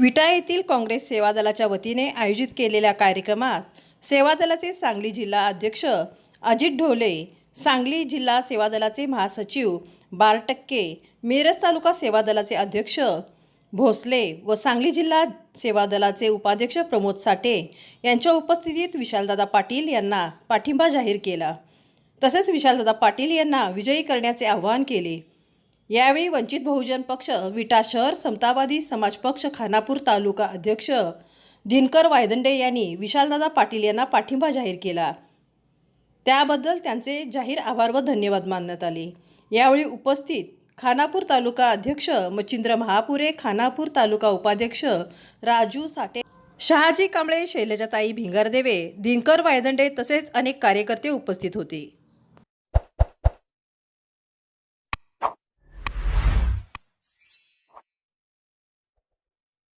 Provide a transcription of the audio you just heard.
विटा येथील काँग्रेस सेवा दलाच्या वतीने आयोजित केलेल्या कार्यक्रमात सेवा दलाचे सांगली जिल्हा अध्यक्ष अजित ढोले, सांगली जिल्हा सेवा दलाचे महासचिव बारटक्के, मिरज तालुका सेवा दलाचे अध्यक्ष भोसले व सांगली जिल्हा सेवा दलाचे उपाध्यक्ष प्रमोद साठे यांच्या उपस्थितीत विशालदादा पाटील यांना पाठिंबा जाहीर केला। तसेच विशालदादा पाटील यांना विजयी करण्याचे आवाहन केले। यावेळी वंचित बहुजन पक्ष विटा शहर समतावादी समाज पक्ष खानापूर तालुका अध्यक्ष दिनकर वायदंडे यांनी विशालदादा पाटील यांना पाठिंबा जाहीर केला। त्याबद्दल त्यांचे जाहीर आभार व धन्यवाद मानण्यात आले। यावेळी उपस्थित खानापूर तालुका अध्यक्ष मच्छिंद्र महापुरे, खानापूर तालुका उपाध्यक्ष राजू साठे, शहाजी कांबळे, शैलजाताई भिंगारदेवे, दिनकर वायदंडे तसेच अनेक कार्यकर्ते उपस्थित होते।